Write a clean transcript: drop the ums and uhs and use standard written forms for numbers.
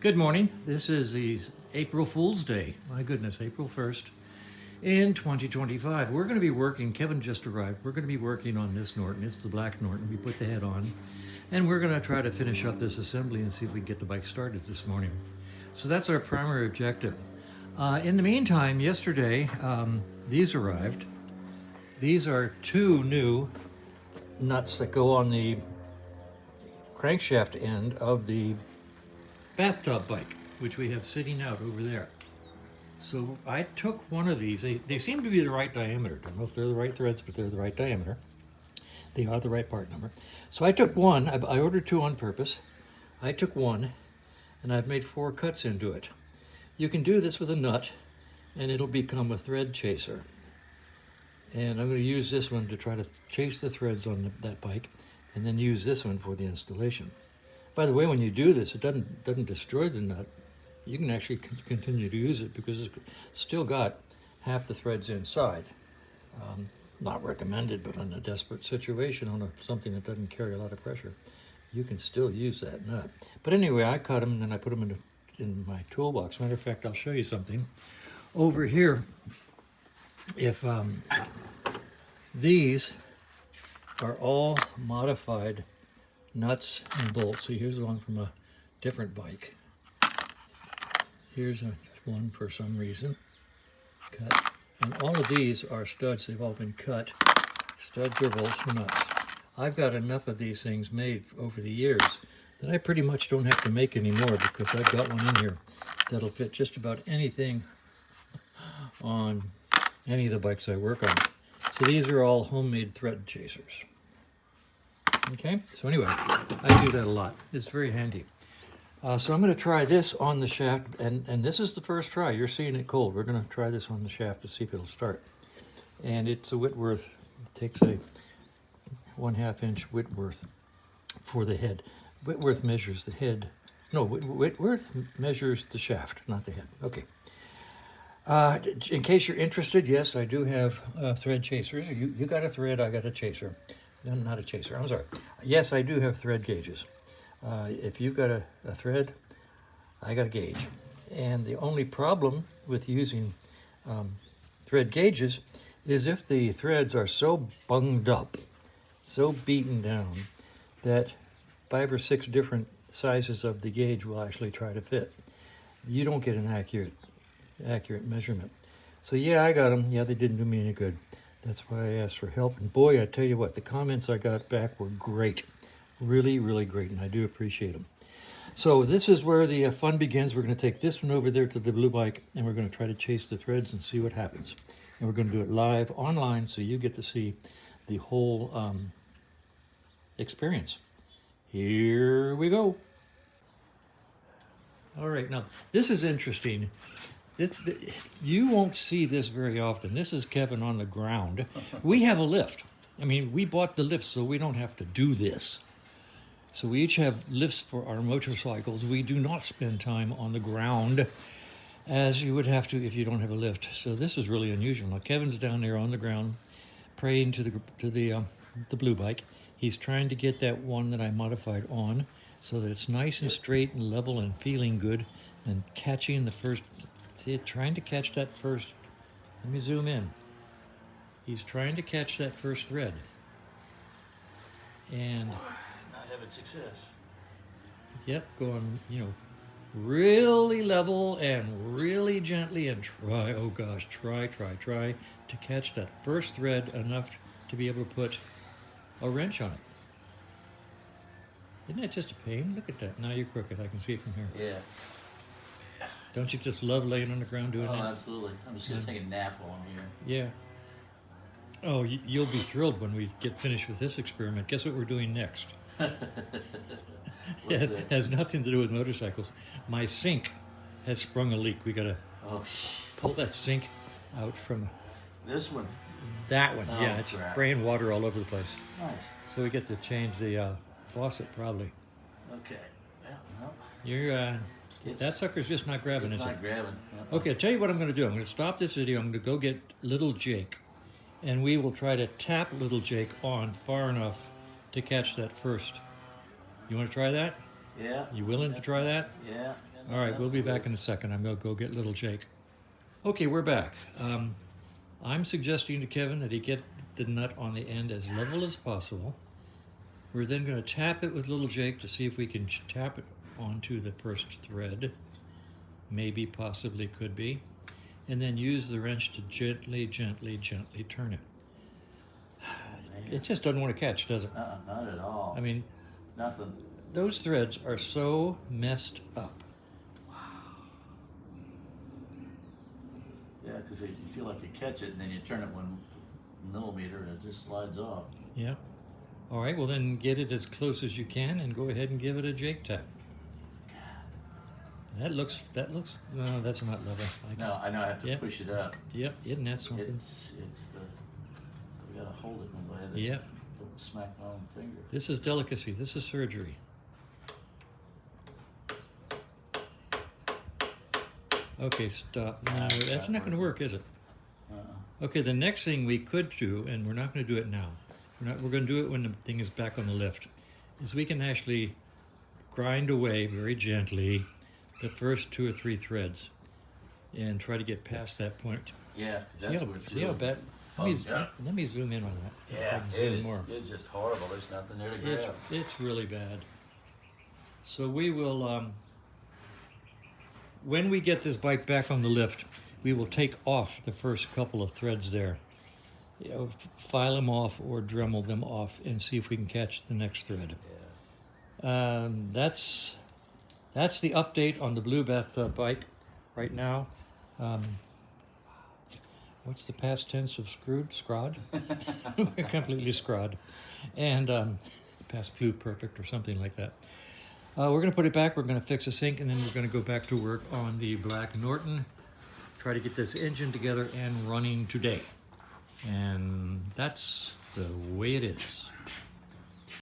Good morning. This is the April Fool's Day. My goodness, April 1st in 2025. We're going to be working, Kevin just arrived, we're going to be working on this Norton. It's the black Norton. We put the head on and we're going to try to finish up this assembly and see if we can get the bike started this morning. So that's our primary objective. In the meantime, yesterday, these arrived. These are two new nuts that go on the crankshaft end of the bathtub bike, which we have sitting out over there. So I took one of these. They seem to be the right diameter. Don't know if they're the right threads, but they're the right diameter. They are the right part number. So I took one. I ordered two on purpose. I took one, and I've made 4 cuts into it. You can do this with a nut, and it'll become a thread chaser. And I'm going to use this one to try to chase the threads on that bike, and then use this one for the installation. By the way, when you do this, it doesn't destroy the nut. You can actually continue to use it because it's still got half the threads inside. Not recommended, but in a desperate situation on something that doesn't carry a lot of pressure, you can still use that nut. But anyway, I cut them and then I put them in my toolbox. Matter of fact, I'll show you something. Over here, if these are all modified nuts and bolts. See, here's one from a different bike. Here's one for some reason, cut. And all of these are studs. They've all been cut. Studs or bolts or nuts. I've got enough of these things made over the years that I pretty much don't have to make any more because I've got one in here that'll fit just about anything on any of the bikes I work on. So these are all homemade thread chasers. Okay, so anyway, I do that a lot. It's very handy. So I'm going to try this on the shaft, and this is the first try. You're seeing it cold. We're going to try this on the shaft to see if it'll start. And it's a Whitworth. It takes a 1/2 inch Whitworth for the head. Whitworth measures the head. No, Whitworth measures the shaft, not the head. Okay. In case you're interested, yes, I do have thread chasers. You got a thread, I got a chaser. No, not a chaser, I'm sorry. Yes, I do have thread gauges. If you've got a thread, I got a gauge. And the only problem with using thread gauges is if the threads are so bunged up, so beaten down, that 5 or 6 different sizes of the gauge will actually try to fit. You don't get an accurate measurement. So yeah, I got them. Yeah, they didn't do me any good. That's why I asked for help. And boy, I tell you what, the comments I got back were great. Really, really great, and I do appreciate them. So this is where the fun begins. We're going to take this one over there to the blue bike, and we're going to try to chase the threads and see what happens. And we're going to do it live online, so you get to see the whole experience. Here we go. All right, now this is interesting. You won't see this very often. This is Kevin on the ground. We have a lift. I mean, we bought the lift so we don't have to do this. So we each have lifts for our motorcycles. We do not spend time on the ground as you would have to if you don't have a lift. So this is really unusual. Now Kevin's down there on the ground praying to the blue bike. He's trying to get that one that I modified on so that it's nice and straight and level and feeling good and catching the first. See, trying to catch that first. Let me zoom in. He's trying to catch that first thread. And not having success. Yep, going, really level and really gently and try, oh gosh, try to catch that first thread enough to be able to put a wrench on it. Isn't that just a pain? Look at that. Now you're crooked. I can see it from here. Yeah. Don't you just love laying on the ground doing that? Oh, absolutely. I'm just going to take a nap while I'm here. Yeah. Oh, you'll be thrilled when we get finished with this experiment. Guess what we're doing next? It has nothing to do with motorcycles. My sink has sprung a leak. We got to pull that sink out from... This one? That one, oh, yeah. It's spraying water all over the place. Nice. So we get to change the faucet, probably. Okay. Well, no. You're... that sucker's just not grabbing, is it? It's not grabbing. Okay, I'll tell you what I'm going to do. I'm going to stop this video. I'm going to go get little Jake, and we will try to tap little Jake on far enough to catch that first. You want to try that? Yeah. You willing to try that? Yeah. All right, we'll be back in a second. I'm going to go get little Jake. Okay, we're back. I'm suggesting to Kevin that he get the nut on the end as level as possible. We're then going to tap it with little Jake to see if we can tap it onto the first thread. Maybe, possibly, could be. And then use the wrench to gently, gently, gently turn it. It just doesn't want to catch, does it? Not at all. I mean, nothing. Those threads are so messed up. Yeah, because you feel like you catch it, and then you turn it 1 millimeter, and it just slides off. Yeah. All right, well then get it as close as you can and go ahead and give it a Jake tap. That looks, no, that's not level. No, I know I have to push it up. Yep, isn't that something? It's the, so we gotta hold it in a way that Yep. don't smack my own finger. This is delicacy, this is surgery. Okay, stop. No, that's not gonna work, is it? Okay, the next thing we could do, and we're not gonna do it now, we're gonna do it when the thing is back on the lift, is we can actually grind away very gently the first 2 or 3 threads and try to get past that point. Yeah, that's what's see how bad. Let me zoom in on that. Yeah, zoom more. It's just horrible. There's nothing there to grab. It's really bad. So we will, when we get this bike back on the lift, we will take off the first couple of threads there. You know, file them off or Dremel them off and see if we can catch the next thread. Yeah. That's the update on the blue bathtub bike right now. What's the past tense of screwed? Scrod? Completely scrod. And past blue perfect or something like that. We're going to put it back. We're going to fix the sink, and then we're going to go back to work on the black Norton. Try to get this engine together and running today. And that's the way it is.